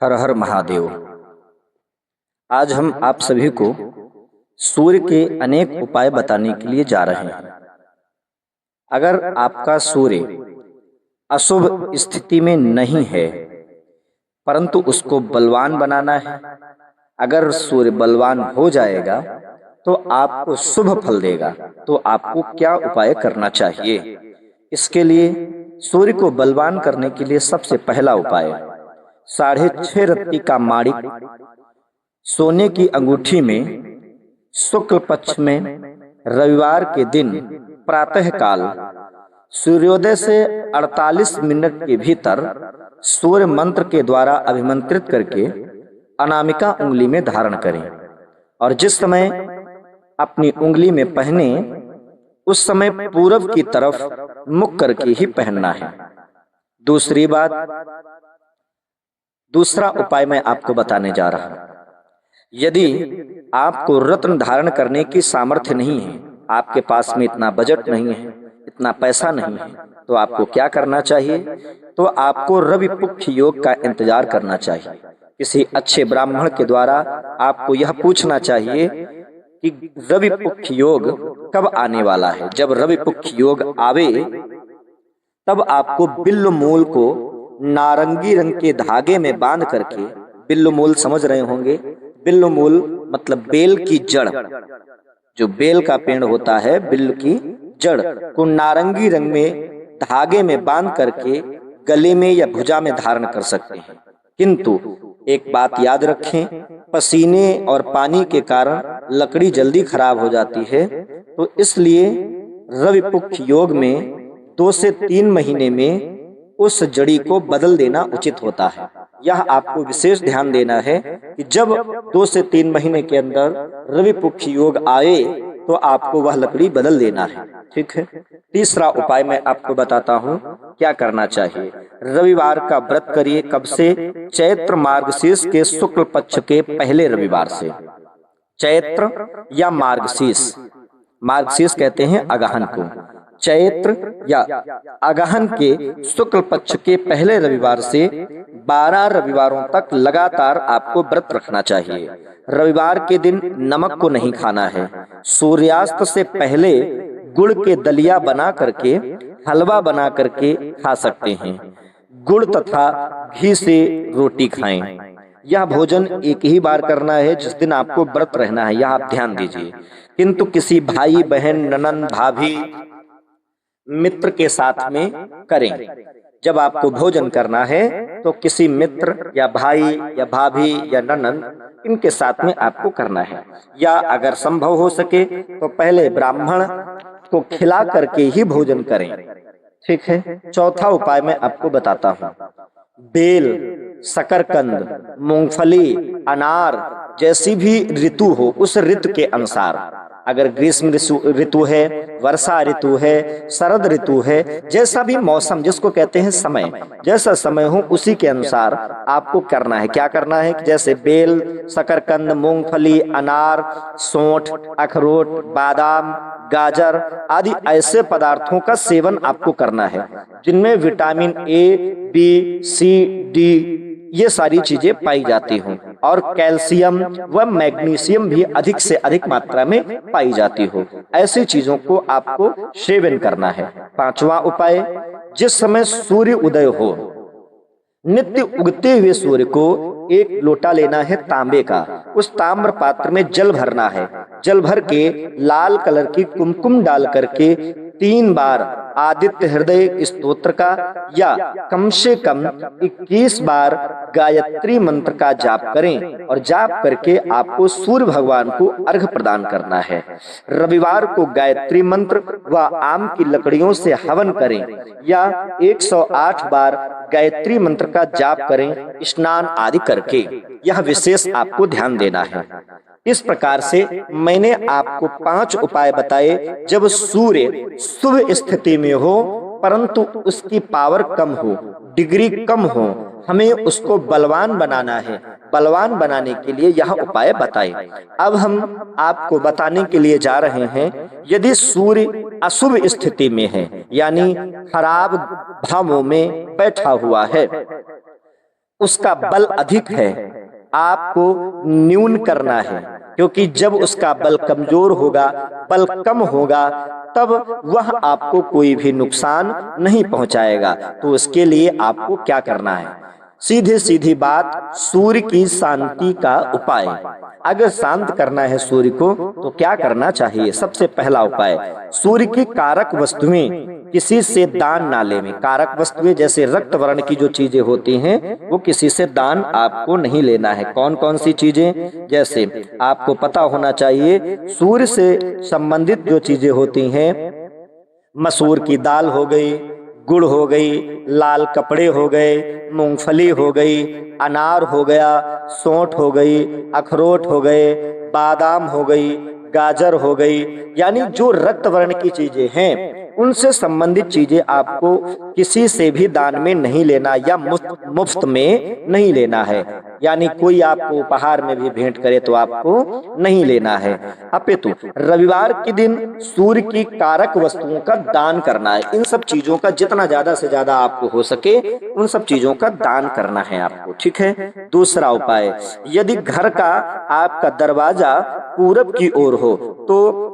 हर हर महादेव। आज हम आप सभी को सूर्य के अनेक उपाय बताने के लिए जा रहे हैं। अगर आपका सूर्य अशुभ स्थिति में नहीं है परंतु उसको बलवान बनाना है, अगर सूर्य बलवान हो जाएगा तो आपको शुभ फल देगा, तो आपको क्या उपाय करना चाहिए? इसके लिए सूर्य को बलवान करने के लिए सबसे पहला उपाय 6.5 रत्ती का माणिक सोने की अंगूठी में शुक्ल पक्ष में रविवार के दिन प्रातः काल सूर्योदय से 48 मिनट के भीतर सूर्य मंत्र के द्वारा अभिमंत्रित करके अनामिका उंगली में धारण करें और जिस समय अपनी उंगली में पहने उस समय पूरब की तरफ मुख करके ही पहनना है। दूसरी बात, दूसरा उपाय मैं आपको बताने जा रहा हूं। यदि आपको रत्न धारण करने की सामर्थ्य नहीं है, आपके पास में इतना बजट नहीं है, इतना पैसा नहीं है, तो आपको क्या करना चाहिए? तो आपको रवि पुख्य योग का इंतजार करना चाहिए। किसी अच्छे ब्राह्मण के द्वारा आपको यह पूछना चाहिए कि रवि पुख्य योग कब आने वाला है। जब रवि पुख्य योग आवे तब आपको बिल्व मूल को नारंगी रंग के धागे में बांध करके, बिल्व मूल समझ रहे होंगे, बिल्व मूल मतलब बेल की जड़, जो बेल का पेड़ होता है, बिल्व की जड़ को नारंगी रंग में धागे में बांध करके गले में या भुजा में धारण कर सकते हैं। किंतु एक बात याद रखें, पसीने और पानी के कारण लकड़ी जल्दी खराब हो जाती है, तो इसलिए रवि पुख्य योग में 2 से 3 महीने में उस जड़ी को बदल देना उचित होता है। यह आपको विशेष ध्यान देना है कि जब 2 से 3 महीने के अंदर रवि पुख्य योग आए तो आपको वह लकड़ी बदल देना है। ठीक है। तीसरा उपाय मैं आपको बताता हूँ क्या करना चाहिए। रविवार का व्रत करिए। कब से? चैत्र मार्गशीर्ष के शुक्ल पक्ष के पहले रविवार से। चैत्र या मार्गशीर्ष, मार्गशीर्ष कहते हैं अगहन को, चैत्र या अगहन के शुक्ल पक्ष के पहले रविवार से 12 रविवारों तक लगातार आपको व्रत रखना चाहिए। रविवार के दिन नमक को नहीं खाना है। सूर्यास्त से पहले गुड़ के दलिया बना करके, हलवा बना करके खा सकते हैं। गुड़ तथा घी से रोटी खाएं। यह भोजन एक ही बार करना है जिस दिन आपको व्रत रहना है, यह आप ध्यान दीजिए। किंतु किसी भाई बहन ननंद भाभी मित्र के साथ में करें। जब आपको भोजन करना है तो किसी मित्र या भाई या भाभी या ननंद इनके साथ में आपको करना है, या अगर संभव हो सके तो पहले ब्राह्मण को खिला करके ही भोजन करें। ठीक है। चौथा उपाय मैं आपको बताता हूँ। बेल, शकरकंद, मूंगफली, अनार जैसी भी ऋतु हो उस ऋतु के अनुसार, अगर ग्रीष्म ऋतु है, वर्षा ऋतु है, शरद ऋतु है, जैसा भी मौसम जिसको कहते हैं समय, जैसा समय हो उसी के अनुसार आपको करना है। क्या करना है? जैसे बेल, शकरकंद, मूंगफली, अनार, सौंठ, अखरोट, बादाम, गाजर आदि ऐसे पदार्थों का सेवन आपको करना है जिनमें vitamin A, B, C, D ये सारी चीजें पाई जाती हों और कैल्शियम व मैग्नीशियम भी अधिक से अधिक मात्रा में पाई जाती हो। ऐसी चीजों को आपको सेवन करना है। पांचवा उपाय, जिस समय सूर्य उदय हो, नित्य उगते हुए सूर्य को एक लोटा लेना है तांबे का, उस ताम्र पात्र में जल भरना है। जल भर के लाल कलर की कुमकुम डाल करके 3 बार आदित्य हृदय स्तोत्र का या कम से कम 21 बार गायत्री मंत्र का जाप करें और जाप करके आपको सूर्य भगवान को अर्घ प्रदान करना है। रविवार को गायत्री मंत्र व आम की लकड़ियों से हवन करें या 108 बार गायत्री मंत्र का जाप करें स्नान आदि करके। यह विशेष आपको ध्यान देना है। इस प्रकार से मैंने आपको 5 उपाय बताए। जब सूर्य शुभ स्थिति में हो परंतु उसकी पावर कम हो, डिग्री कम हो, हमें उसको बलवान बनाना है। बलवान बनाने के लिए यह उपाय बताए। अब हम आपको बताने के लिए जा रहे हैं, यदि सूर्य अशुभ स्थिति में है यानी खराब भावों में बैठा हुआ है उसका बल अधिक है, आपको न्यून करना है, क्योंकि जब उसका बल कमजोर होगा, बल कम होगा, तब वह आपको कोई भी नुकसान नहीं पहुंचाएगा। तो उसके लिए आपको क्या करना है? सीधी सीधी बात, सूर्य की शांति का उपाय। अगर शांत करना है सूर्य को तो क्या करना चाहिए? सबसे पहला उपाय, सूर्य की कारक वस्तुएं किसी से दान ना लें। कारक वस्तुएं जैसे रक्त वर्ण की जो चीजें होती हैं वो किसी से दान आपको नहीं लेना है। कौन कौन सी चीजें? जैसे आपको पता होना चाहिए, सूर्य से संबंधित जो चीजें होती हैं, मसूर की दाल हो गई, गुड़ हो गई, लाल कपड़े हो गए, मूंगफली हो गई, अनार हो गया, सौंठ हो गई, अखरोट हो गए, बादाम हो गई, गाजर हो गई, यानी जो रक्त वर्ण की चीजें हैं उनसे संबंधित चीजें आपको किसी से भी दान में नहीं लेना या मुफ्त में नहीं लेना है। यानी कोई आपको उपहार में भी भेंट करे तो आपको नहीं लेना है। अपितु रविवार के दिन सूर्य की कारक वस्तुओं का दान करना है। इन सब चीजों का जितना ज्यादा से ज्यादा आपको हो सके उन सब चीजों का दान करना है आपको, ठीक है। दूसरा उपाय, यदि घर का आपका दरवाजा पूरब की ओर हो तो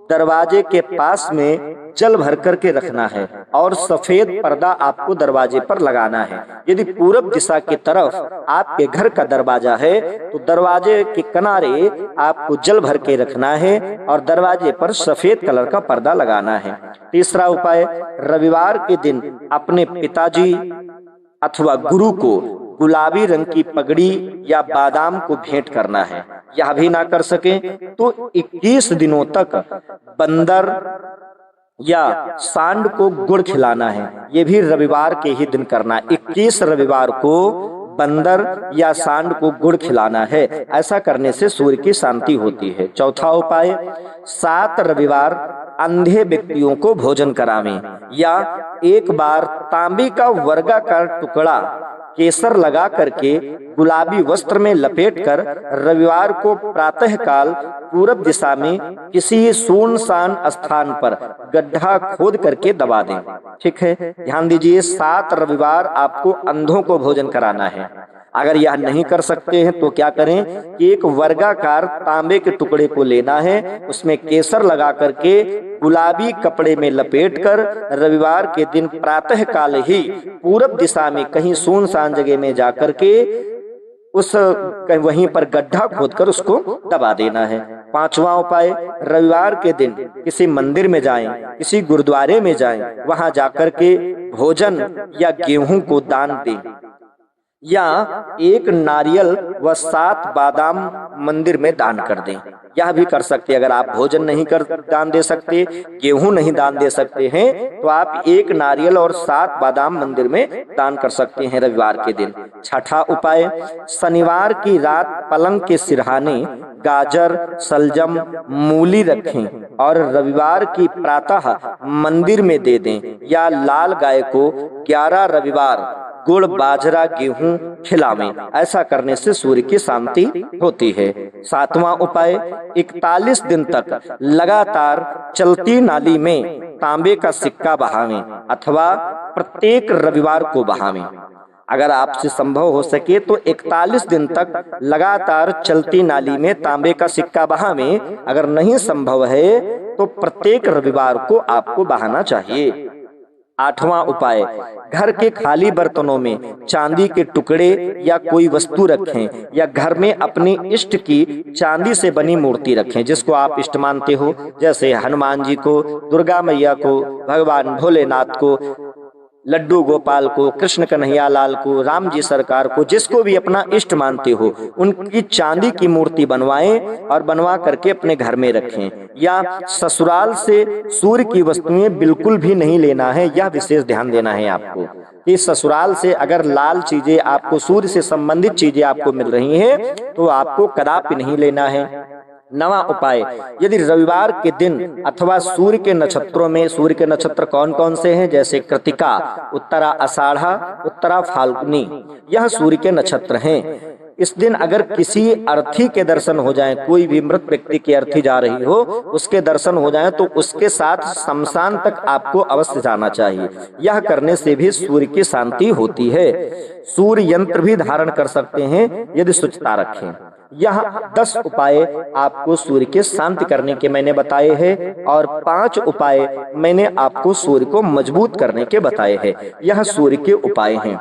दरवाजे के पास में जल भर करके रखना है और सफेद पर्दा आपको दरवाजे पर लगाना है। यदि पूरब दिशा की तरफ आपके घर का दरवाजा है तो दरवाजे के किनारे आपको जल भर के रखना है और दरवाजे पर सफेद कलर का पर्दा लगाना है। तीसरा उपाय, रविवार के दिन अपने पिताजी अथवा गुरु को गुलाबी रंग की पगड़ी या बादाम को भेंट करना है। यह भी ना कर सके तो 21 दिनों तक बंदर या सांड को गुड़ खिलाना है। ये भी रविवार के ही दिन करना है। 21 रविवार को बंदर या सांड को गुड़ खिलाना है। ऐसा करने से सूर्य की शांति होती है। चौथा उपाय, 7 रविवार अंधे व्यक्तियों को भोजन करावें या एक बार तांबे का वर्गाकार टुकड़ा केसर लगा करके गुलाबी वस्त्र में लपेटकर रविवार को प्रातः काल पूरब दिशा में किसी सुनसान स्थान पर गड्ढा खोद करके दबा दें, ठीक है। ध्यान दीजिए, 7 रविवार आपको अंधों को भोजन कराना है। अगर यह नहीं कर सकते हैं तो क्या करें कि एक वर्गाकार तांबे के टुकड़े को लेना है, उसमें केसर लगा करके गुलाबी कपड़े में लपेटकर रविवार के दिन प्रातः काल ही पूरब दिशा में कहीं सुनसान जगह में जाकर के उस वहीं पर गड्ढा खोदकर उसको दबा देना है। पांचवा उपाय, रविवार के दिन किसी मंदिर में जाएं, किसी गुरुद्वारे में जाएं, वहां जाकर के भोजन या गेहूं को दान दें या एक नारियल व 7 बादाम मंदिर में दान कर दें। यह भी कर सकते हैं। अगर आप भोजन नहीं कर दान दे सकते, गेहूं नहीं दान दे सकते हैं तो आप एक नारियल और 7 बादाम मंदिर में दान कर सकते हैं रविवार के दिन। छठा उपाय, शनिवार की रात पलंग के सिरहाने गाजर, सलजम, मूली रखें और रविवार की प्रातः मंदिर में दे दें या लाल गाय को 11 रविवार गुड़, बाजरा, गेहूं खिलावें। ऐसा करने से सूर्य की शांति होती है। 7वां उपाय, 41 दिन तक लगातार चलती नाली में तांबे का सिक्का बहावें अथवा प्रत्येक रविवार को बहावें। अगर आपसे संभव हो सके तो 41 दिन तक लगातार चलती नाली में तांबे का सिक्का बहावें। अगर नहीं संभव है तो प्रत्येक रविवार को आपको बहाना चाहिए। 8वां उपाय, घर के खाली बर्तनों में चांदी के टुकड़े या कोई वस्तु रखें या घर में अपनी इष्ट की चांदी से बनी मूर्ति रखें, जिसको आप इष्ट मानते हो, जैसे हनुमान जी को, दुर्गा मैया को, भगवान भोलेनाथ को, लड्डू गोपाल को, कृष्ण कन्हैया लाल को, राम जी सरकार को, जिसको भी अपना इष्ट मानते हो उनकी चांदी की मूर्ति बनवाएं और बनवा करके अपने घर में रखें। या ससुराल से सूर्य की वस्तुएं बिल्कुल भी नहीं लेना है। यह विशेष ध्यान देना है आपको कि ससुराल से अगर लाल चीजें आपको, सूर्य से संबंधित चीजें आपको मिल रही हैं तो आपको कदापि नहीं लेना है। 9वां उपाय, यदि रविवार के दिन अथवा सूर्य के नक्षत्रों में, सूर्य के नक्षत्र कौन कौन से हैं, जैसे कृतिका, उत्तरा आषाढ़ा, उत्तरा फाल्गुनी, यह सूर्य के नक्षत्र हैं। इस दिन अगर किसी अर्थी के दर्शन हो जाएं, कोई भी मृत व्यक्ति की अर्थी जा रही हो उसके दर्शन हो जाएं, तो उसके साथ शमशान तक आपको अवश्य जाना चाहिए। यह करने से भी सूर्य की शांति होती है। सूर्य यंत्र भी धारण कर सकते हैं यदि शुचिता रखें। यह 10 उपाय आपको सूर्य के शांति करने के मैंने बताए हैं और 5 उपाय मैंने आपको सूर्य को मजबूत करने के बताए हैं। यह सूर्य के उपाय हैं।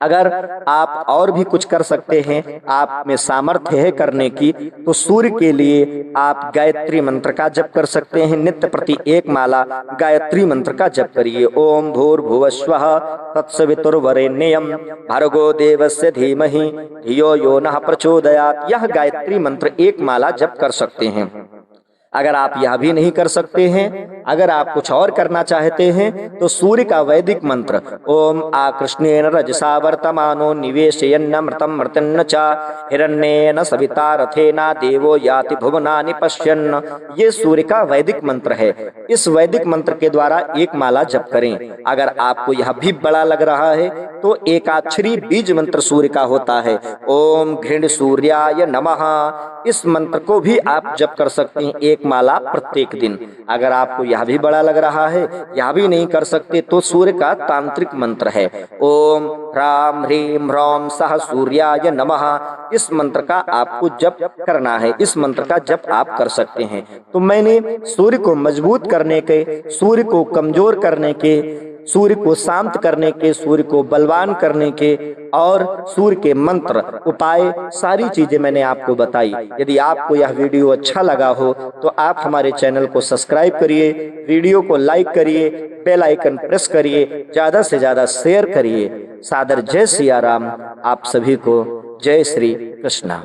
अगर आप और भी कुछ कर सकते हैं, आप में सामर्थ्य है करने की, तो सूर्य के लिए आप गायत्री मंत्र का जप कर सकते हैं। नित्य प्रति 1 माला गायत्री मंत्र का जप करिए। ओम भूर्भुवस्वः तत्सवितुर्वरेण्यं भर्गो देवस्य धीमहि धियो यो नः प्रचोदयात्। यह गायत्री मंत्र 1 माला जप कर सकते हैं। अगर आप यह भी नहीं कर सकते हैं, अगर आप कुछ और करना चाहते हैं, तो सूर्य का वैदिक मंत्र ओम आकृष्णेन रजसा वर्तमानो निवेशयन्नमृतं मृतन्न च हिरण्येन सविता रथेना देवो याति भुवनानि पश्यन्, ये सूर्य का वैदिक मंत्र है। इस वैदिक मंत्र के द्वारा 1 माला जप करें। अगर आपको यह भी बड़ा लग रहा है तो एकाक्षरी बीज मंत्र सूर्य का होता है, ओम घृण सूर्याय नमः। इस मंत्र को भी आप जप कर सकते हैं 1 माला प्रत्येक दिन। अगर आपको यह भी बड़ा लग रहा है, यह भी नहीं कर सकते, तो सूर्य का तांत्रिक मंत्र है ओम ह्राम ह्रीं ह्रौम सह सूर्याय नमः। इस मंत्र का आपको जप करना है, इस मंत्र का जप आप कर सकते हैं। तो मैंने सूर्य को मजबूत करने के, सूर्य को कमजोर करने के, सूर्य को शांत करने के, सूर्य को बलवान करने के और सूर्य के मंत्र उपाय सारी चीजें मैंने आपको बताई। यदि आपको यह वीडियो अच्छा लगा हो तो आप हमारे चैनल को सब्सक्राइब करिए, वीडियो को लाइक करिए, बेल आइकन प्रेस करिए, ज्यादा से ज्यादा शेयर करिए। सादर जय सिया राम। आप सभी को जय श्री कृष्णा।